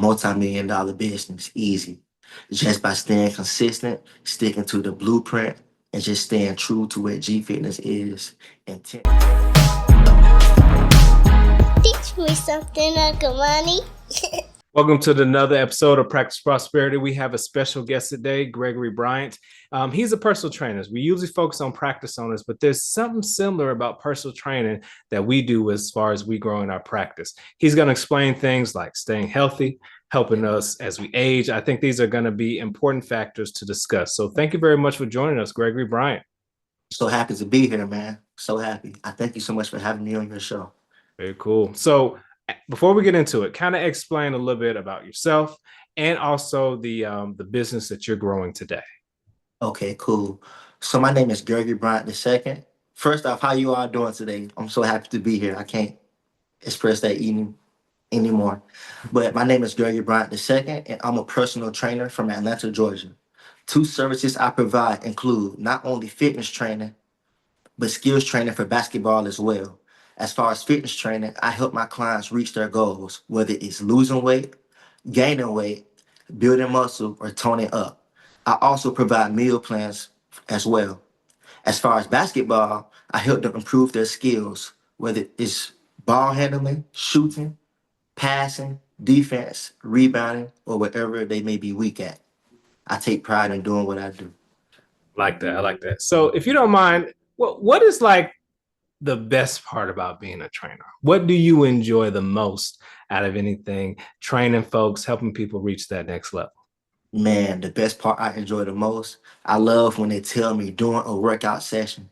multi-million dollar business easy. Just by staying consistent, sticking to the blueprint, and just staying true to what G Fitness is. And Teach me something, Uncle Money. Welcome to another episode of Practice Prosperity. We have a special guest today, Gregory Bryant. He's a personal trainer. We usually focus on practice owners, but there's something similar about personal training that we do as far as we grow in our practice. He's going to explain things like staying healthy, helping us as we age. I think these are going to be important factors to discuss. So thank you very much for joining us, Gregory Bryant. so happy to be here, man. So happy. I thank you so much for having me on your show. Very cool. So before we get into it, kind of explain a little bit about yourself and also the business that you're growing today. Okay, cool. So my name is Gregory Bryant II. First off, how you all doing today? I'm so happy to be here. I can't express that anymore. But my name is Gregory Bryant II, and I'm a personal trainer from Atlanta, Georgia. Two services I provide include not only fitness training, but skills training for basketball as well. As far as fitness training, I help my clients reach their goals, whether it's losing weight, gaining weight, building muscle, or toning up. I also provide meal plans as well. As far as basketball, I help them improve their skills, whether it's ball handling, shooting, passing, defense, rebounding, or whatever they may be weak at. I take pride in doing what I do. Like that. I like that. So if you don't mind, what is like the best part about being a trainer? What do you enjoy the most out of anything, training folks, helping people reach that next level? Man, the best part I enjoy the most, I love when they tell me during a workout session,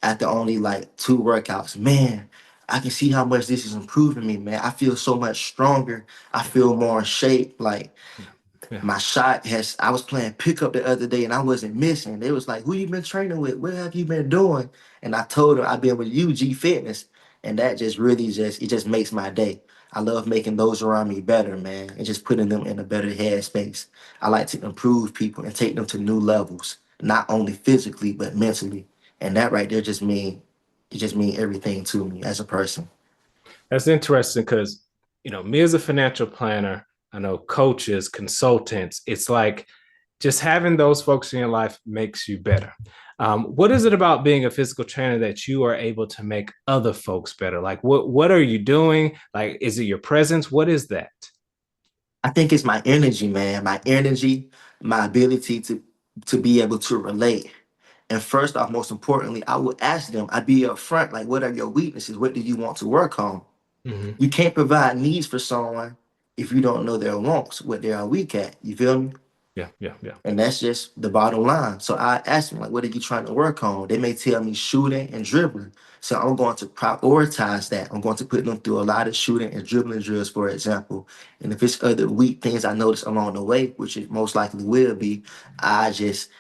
after only like two workouts, man, I can see how much this is improving me, man. I feel so much stronger. I feel more in shape. Like Yeah. Yeah. my shot has, I was playing pickup the other day and I wasn't missing. They was like, who you been training with? What have you been doing? And I told them I've been with you, G Fitness. And that just really it just makes my day. I love making those around me better, man, and just putting them in a better headspace. I like to improve people and take them to new levels, not only physically, but mentally. And that right there it just mean everything to me as a person. That's interesting because, me as a financial planner, I know coaches, consultants, it's like just having those folks in your life makes you better. What is it about being a physical trainer that you are able to make other folks better? Like, what are you doing? Like, is it your presence? What is that? I think it's my energy, man. My energy, my ability to be able to relate. And first off, most importantly, I would ask them, I'd be upfront, like, what are your weaknesses? What do you want to work on? Mm-hmm. You can't provide needs for someone if you don't know their wants, what they are weak at. You feel me? Yeah, yeah, yeah. And that's just the bottom line. So I ask them, like, what are you trying to work on? They may tell me shooting and dribbling. So I'm going to prioritize that. I'm going to put them through a lot of shooting and dribbling drills, for example. And if it's other weak things I notice along the way, which it most likely will be, I just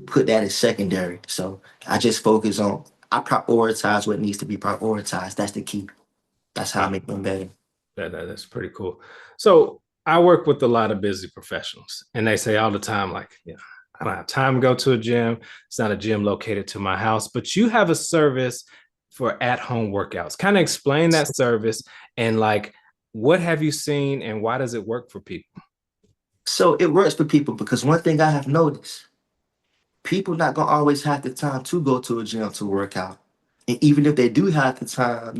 put that as secondary. So I prioritize what needs to be prioritized. That's the key. That's how I Wow. make them better. That's pretty cool. So I work with a lot of busy professionals, and they say all the time, like, I don't have time to go to a gym. It's not a gym located to my house, but you have a service for at-home workouts. Kind of explain that service and like, what have you seen and why does it work for people? So it works for people because one thing I have noticed, people not gonna always have the time to go to a gym to work out. And even if they do have the time,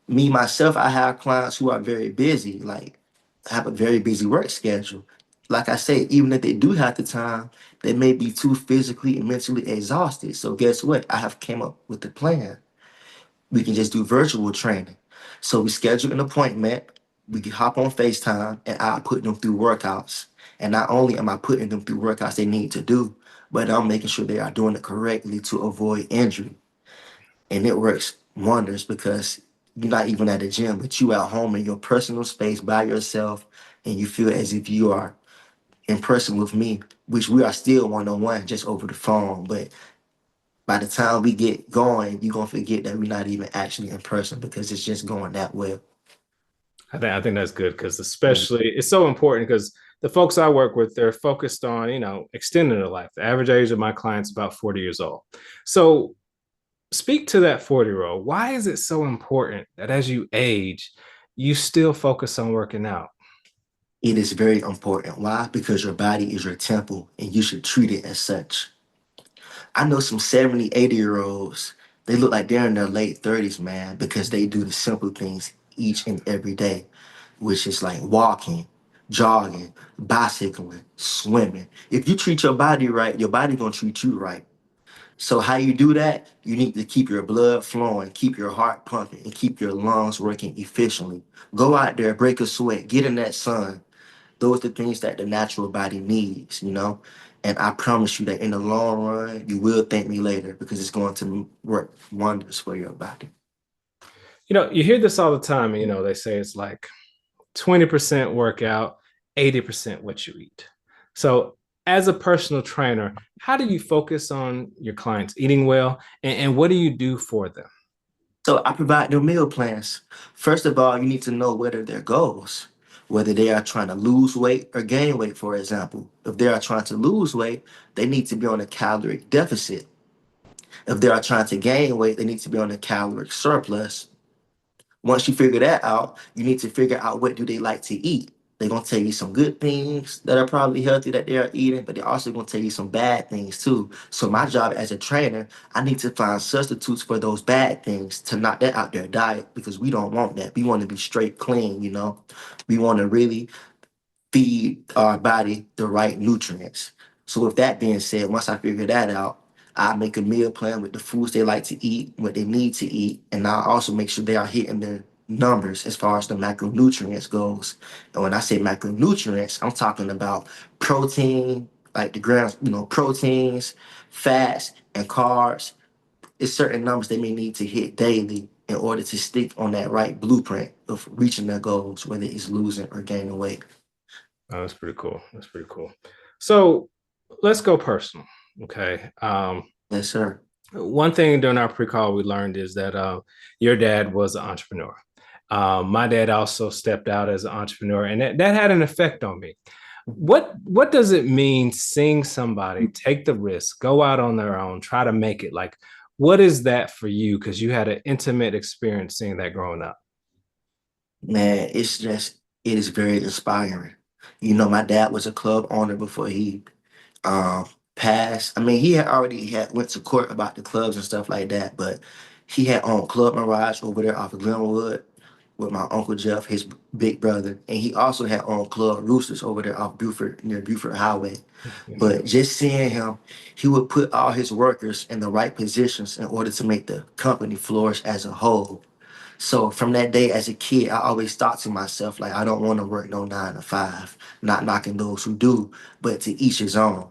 me myself, I have clients who are very busy, like have a very busy work schedule. Like I say, even if they do have the time, they may be too physically and mentally exhausted. So guess what? I have came up with a plan. We can just do virtual training. So we schedule an appointment, we can hop on FaceTime, and I put them through workouts. And not only am I putting them through workouts they need to do, but I'm making sure they are doing it correctly to avoid injury. And it works wonders because you're not even at the gym, but you at home in your personal space by yourself, and you feel as if you are in person with me, which we are still one-on-one just over the phone. But by the time we get going, you're gonna forget that we're not even actually in person because it's just going that well. I think that's good because especially it's so important because the folks I work with, they're focused on, extending their life. The average age of my clients is about 40 years old. So speak to that 40-year-old. Why is it so important that as you age, you still focus on working out? It is very important. Why? Because your body is your temple and you should treat it as such. I know some 70, 80-year olds, they look like they're in their late 30s, man, because they do the simple things each and every day, which is like walking, jogging, bicycling, swimming. If you treat your body right, your body gonna treat you right. So how you do that? You need to keep your blood flowing, keep your heart pumping, and keep your lungs working efficiently. Go out there, break a sweat, get in that sun. Those are the things that the natural body needs, you know? And I promise you that in the long run, you will thank me later because it's going to work wonders for your body. You hear this all the time. They say it's like 20% workout, 80% what you eat. So, as a personal trainer, how do you focus on your clients eating well, and what do you do for them? So I provide them meal plans. First of all, you need to know what are their goals, whether they are trying to lose weight or gain weight, for example. If they are trying to lose weight, they need to be on a caloric deficit. If they are trying to gain weight, they need to be on a caloric surplus. Once you figure that out, you need to figure out what do they like to eat. They're gonna tell you some good things that are probably healthy that they are eating, but they're also gonna tell you some bad things too. So my job as a trainer, I need to find substitutes for those bad things to knock that out their diet because we don't want that. We want to be straight clean, you know. We want to really feed our body the right nutrients. So with that being said, once I figure that out, I make a meal plan with the foods they like to eat, what they need to eat, and I also make sure they are hitting their numbers as far as the macronutrients goes. And when I say macronutrients, I'm talking about protein, like the grams, proteins, fats, and carbs. It's certain numbers they may need to hit daily in order to stick on that right blueprint of reaching their goals, whether it's losing or gaining weight. Oh, that's pretty cool. That's pretty cool. So let's go personal. Okay. Yes, sir. One thing during our pre-call we learned is that your dad was an entrepreneur. My dad also stepped out as an entrepreneur, and that had an effect on me. What does it mean seeing somebody take the risk, go out on their own, try to make it? Like, what is that for you? Because you had an intimate experience seeing that growing up. Man, it is very inspiring. You know, my dad was a club owner before he um passed. I mean, he had already had went to court about the clubs and stuff like that, but he had owned Club Mirage over there off of Glenwood with my Uncle Jeff, his big brother, and he also had owned Club Roosters over there off Buford near Buford Highway. Mhm. But just seeing him, he would put all his workers in the right positions in order to make the company flourish as a whole. So from that day as a kid, I always thought to myself, like, I don't want to work no 9 to 5, not knocking those who do, but to each his own.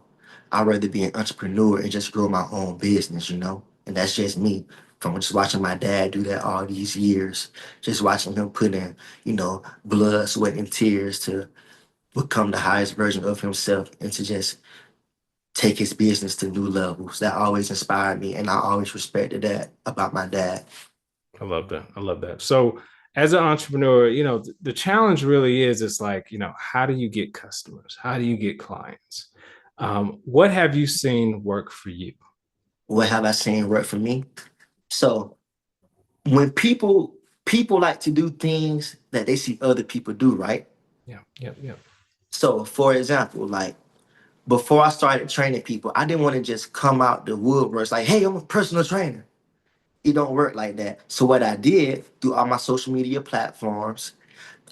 I'd rather be an entrepreneur and just grow my own business, you know? And that's just me. From just watching my dad do that all these years, just watching him put in, blood, sweat, and tears to become the highest version of himself and to just take his business to new levels. That always inspired me, and I always respected that about my dad. I love that. I love that. So, as an entrepreneur, the challenge really is it's like, how do you get customers? How do you get clients? What have you seen work for you? What have I seen work for me? So when people like to do things that they see other people do, right? Yeah, yeah, yeah. So for example, like before I started training people, I didn't want to just come out the woodworks like, hey, I'm a personal trainer. It don't work like that. So what I did through all my social media platforms,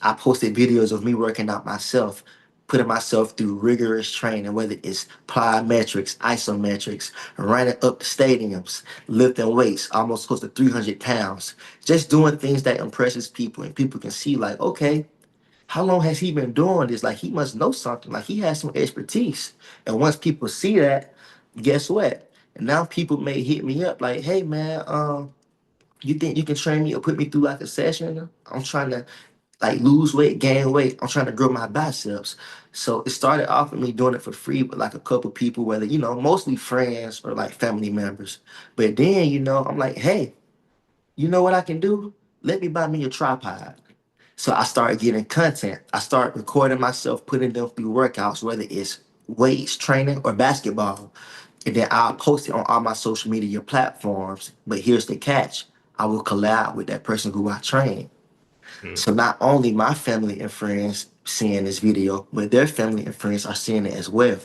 I posted videos of me working out myself, putting myself through rigorous training, whether it's plyometrics, isometrics, running up the stadiums, lifting weights, almost close to 300 pounds, just doing things that impresses people and people can see like, okay, how long has he been doing this? Like he must know something. Like he has some expertise. And once people see that, guess what? And now people may hit me up like, hey man, you think you can train me or put me through like a session? I'm trying to like lose weight, gain weight. I'm trying to grow my biceps. So it started off with me doing it for free with like a couple people, whether, mostly friends or like family members. But then, I'm like, hey, you know what I can do? Let me buy me a tripod. So I started getting content. I started recording myself, putting them through workouts, whether it's weights, training, or basketball. And then I'll post it on all my social media platforms. But here's the catch. I will collab with that person who I train. Mm. So not only my family and friends seeing this video, but their family and friends are seeing it as well.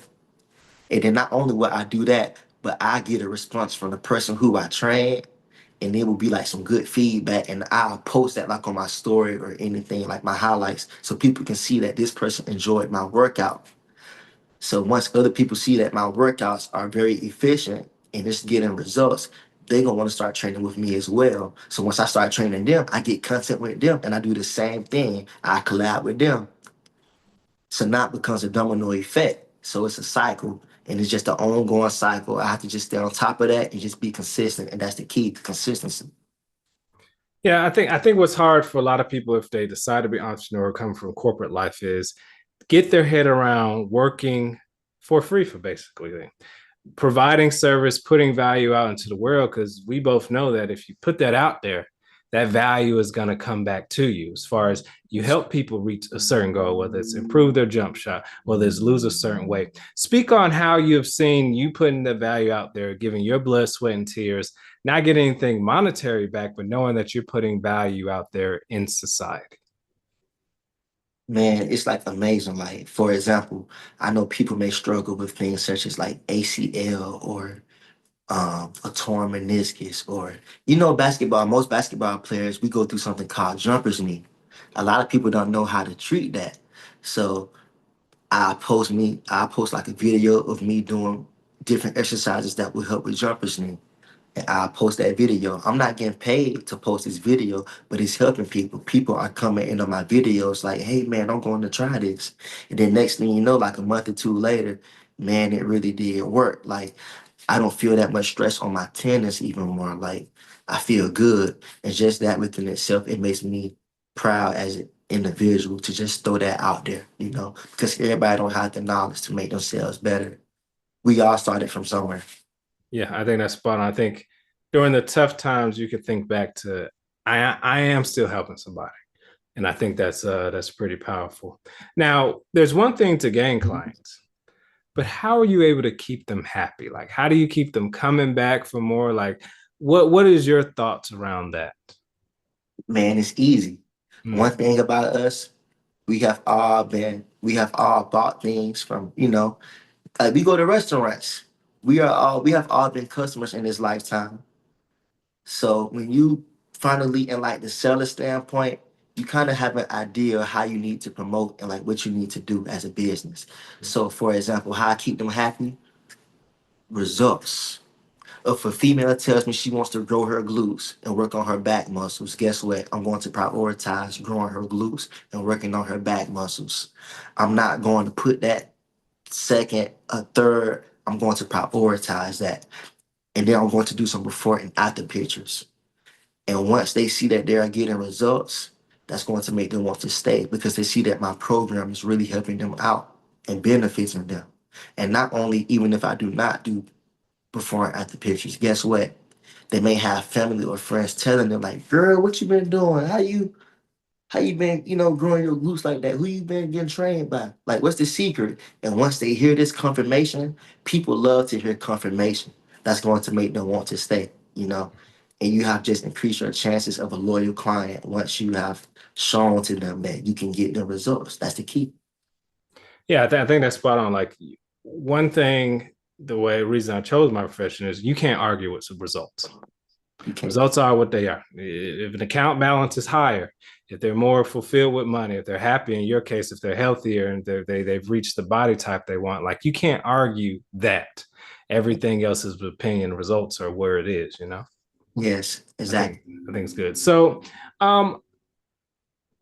And then not only will I do that, but I get a response from the person who I trained, and it will be like some good feedback, and I'll post that like on my story or anything, like my highlights, so people can see that this person enjoyed my workout. So once other people see that my workouts are very efficient and it's getting results, they're gonna want to start training with me as well. So once I start training them, I get content with them and I do the same thing. I collab with them. So now it becomes a domino effect. So it's a cycle and it's just an ongoing cycle. I have to just stay on top of that and just be consistent. And that's the key, consistency. Yeah, I think what's hard for a lot of people if they decide to be entrepreneur coming from corporate life is get their head around working for free for basically providing service, putting value out into the world, because we both know that if you put that out there, that value is going to come back to you as far as you help people reach a certain goal, whether it's improve their jump shot, whether it's lose a certain weight. Speak on how you've seen you putting the value out there, giving your blood, sweat, and tears, not getting anything monetary back, but knowing that you're putting value out there in society. Man, it's like amazing. Like, for example, I know people may struggle with things such as like ACL or a torn meniscus, or basketball. Most basketball players, we go through something called jumper's knee. A lot of people don't know how to treat that. So I post like a video of me doing different exercises that will help with jumper's knee, and I post that video. I'm not getting paid to post this video, but it's helping people. People are coming in on my videos like, "Hey man, I'm going to try this," and then next thing you know, like a month or two later, man, it really did work. Like, I don't feel that much stress on my tendons even more. Like, I feel good. And just that within itself, it makes me proud as an individual to just throw that out there, because everybody don't have the knowledge to make themselves better. We all started from somewhere. Yeah, I think that's spot on. I think during the tough times, you could think back to I am still helping somebody. And I think that's pretty powerful. Now, there's one thing to gain clients, but how are you able to keep them happy? Like, how do you keep them coming back for more? Like, what is your thoughts around that? Man, it's easy. Mm. One thing about us, we have all bought things from, like we go to restaurants. We have all been customers in this lifetime. So when you finally in like the seller standpoint, you kind of have an idea of how you need to promote and like what you need to do as a business. So for example, how I keep them happy, results. If a female tells me she wants to grow her glutes and work on her back muscles, guess what? I'm going to prioritize growing her glutes and working on her back muscles. I'm not going to put that second or third. I'm going to prioritize that. And then I'm going to do some before and after pictures. And once they see that they are getting results, that's going to make them want to stay because they see that my program is really helping them out and benefiting them. And not only, even if I do not do before and after pictures, guess what? They may have family or friends telling them like, "Girl, what you been doing? How you been, growing your glutes like that? Who you been getting trained by? Like, what's the secret?" And once they hear this confirmation, people love to hear confirmation. That's going to make them want to stay. And you have just increased your chances of a loyal client once you have shown to them that you can get the results. That's the key. Yeah, I think that's spot on. Like one thing, the way reason I chose my profession is you can't argue with some results. You can't. Results are what they are. If an account balance is higher, if they're more fulfilled with money, if they're happy, in your case, if they're healthier and they've reached the body type they want, like you can't argue that. Everything else is opinion. Results are where it is. Yes, I think exactly. I think it's good. So, um,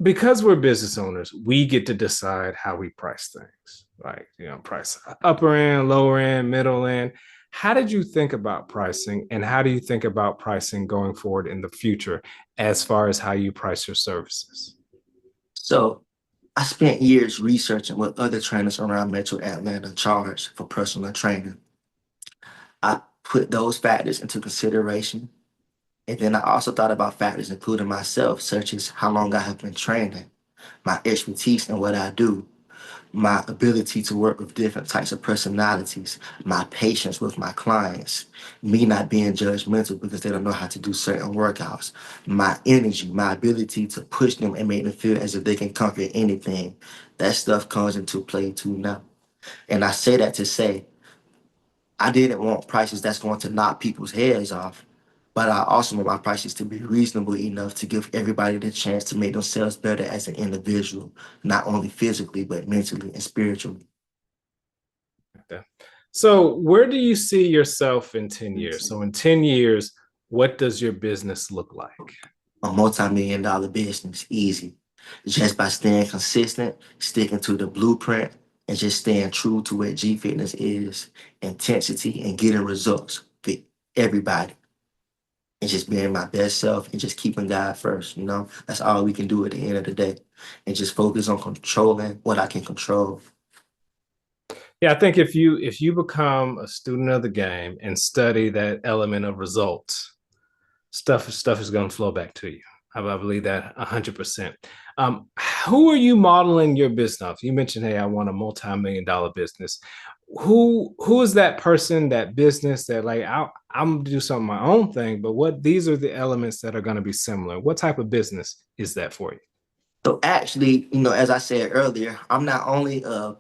because we're business owners, we get to decide how we price things. Like, price upper end, lower end, middle end. How did you think about pricing and how do you think about pricing going forward in the future as far as how you price your services? So I spent years researching what other trainers around Metro Atlanta charge for personal training. I put those factors into consideration. And then I also thought about factors including myself, such as how long I have been training, my expertise in what I do, my ability to work with different types of personalities, my patience with my clients, me not being judgmental because they don't know how to do certain workouts, my energy, my ability to push them and make them feel as if they can conquer anything. That stuff comes into play too now. And I say that to say, I didn't want prices that's going to knock people's heads off, but I also want my prices to be reasonable enough to give everybody the chance to make themselves better as an individual, not only physically, but mentally and spiritually. Okay. So where do you see yourself in 10 years? So in 10 years, what does your business look like? A multi-million dollar business, easy. Just by staying consistent, sticking to the blueprint, and just staying true to what G Fitness is, intensity and getting results for everybody. And just being my best self and just keeping God first, you know? That's all we can do at the end of the day. And just focus on controlling what I can control. Yeah, I think if you become a student of the game and study that element of results, stuff is going to flow back to you. I believe that 100%. Who are you modeling your business off? You mentioned, hey, I want a multi-million-dollar business. Who is that person, that business that like I'm gonna do something my own thing, but what these are the elements that are going to be similar? What type of business is that for you? So actually, as I said earlier, I'm not only a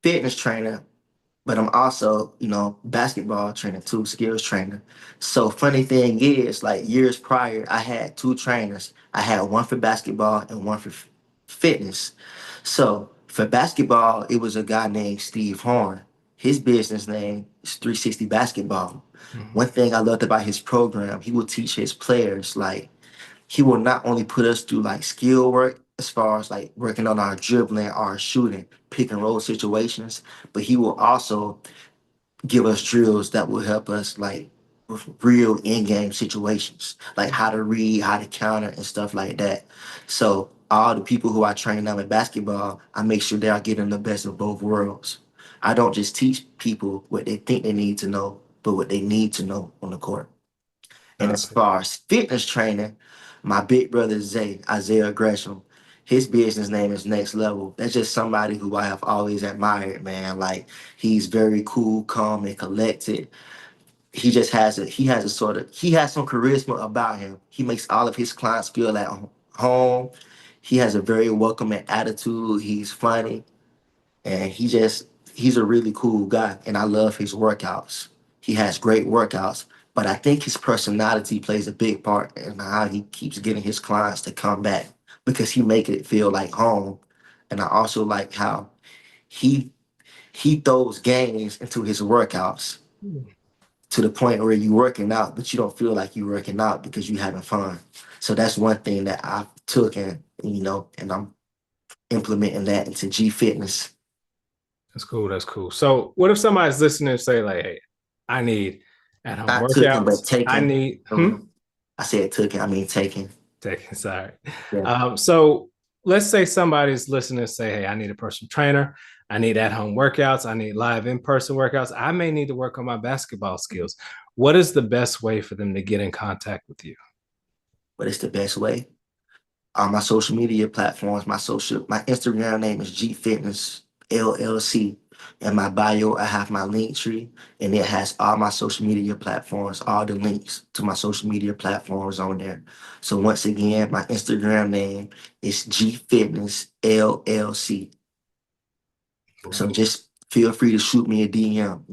fitness trainer, but I'm also, basketball trainer too, skills trainer. So funny thing is, like years prior, I had two trainers. I had one for basketball and one for fitness. So for basketball, it was a guy named Steve Horn. His business name is 360 Basketball. Mhm. One thing I loved about his program, he would teach his players like he will not only put us through like skill work as far as like working on our dribbling, our shooting, pick and roll situations, but he will also give us drills that will help us like with real in-game situations, like how to read, how to counter and stuff like that. So all the people who I train now in basketball, I make sure they are getting the best of both worlds. I don't just teach people what they think they need to know, but what they need to know on the court. And as Okay. far as fitness training, my big brother Zay, Isaiah Gresham, his business name is Next Level. That's just somebody who I have always admired, man. Like he's very cool, calm, and collected. He has some charisma about him. He makes all of his clients feel at home. He has a very welcoming attitude. He's funny. And he's a really cool guy, and I love his workouts. He has great workouts, but I think his personality plays a big part in how he keeps getting his clients to come back because he make it feel like home. And I also like how he he throws games into his workouts to the point where you're working out, but you don't feel like you're working out because you're having fun. So that's one thing that I took and I'm implementing that into G Fitness. That's cool. That's cool. So what if somebody's listening and say like, hey, I need at home Not taking, workouts. but I taking. need I said took it. I mean taking. taking, sorry. Yeah. So let's say somebody's listening and say, hey, I need a personal trainer. I need at home workouts. I need live in-person workouts. I may need to work on my basketball skills. What is the best way for them to get in contact with you? But it's the best way. On my social media platforms, my Instagram name is G Fitness LLC. In my bio, I have my link tree, and it has all my social media platforms, all the links to my social media platforms on there. So once again, my Instagram name is G Fitness LLC. So Love, just feel free to shoot me a DM.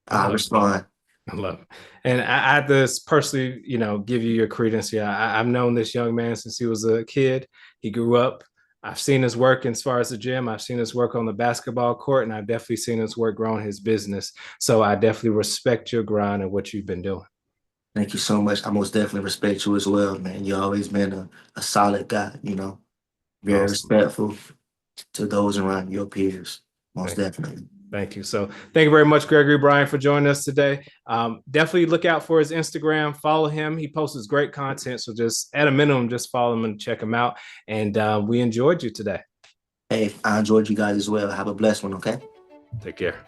I I'll love it. respond. I love it. And I had to personally, give you your credence. Yeah, I've known this young man since he was a kid. He grew up. I've seen his work as far as the gym. I've seen his work on the basketball court, and I've definitely seen his work growing his business. So I definitely respect your grind and what you've been doing. Thank you so much. I most definitely respect you as well, man. You always been a solid guy, very Awesome. respectful to those around your peers. Most Thank you. definitely. Thank you. So thank you very much, Gregory Bryant, for joining us today. Definitely look out for his Instagram. Follow him. He posts great content. So just at a minimum, just follow him and check him out. And we enjoyed you today. Hey, I enjoyed you guys as well. Have a blessed one, okay? Take care.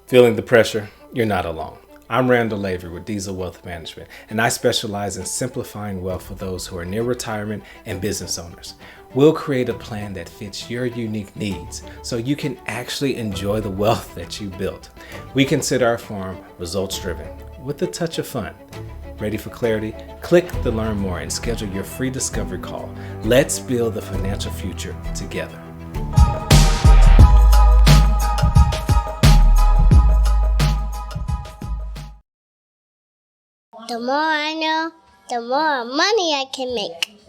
Feeling the pressure? You're not alone. I'm Randall Lavery with Deasil Wealth Management, and I specialize in simplifying wealth for those who are near retirement and business owners. We'll create a plan that fits your unique needs so you can actually enjoy the wealth that you built. We consider our firm results-driven with a touch of fun. Ready for clarity? Click the Learn More and schedule your free discovery call. Let's build the financial future together. The more I know, the more money I can make.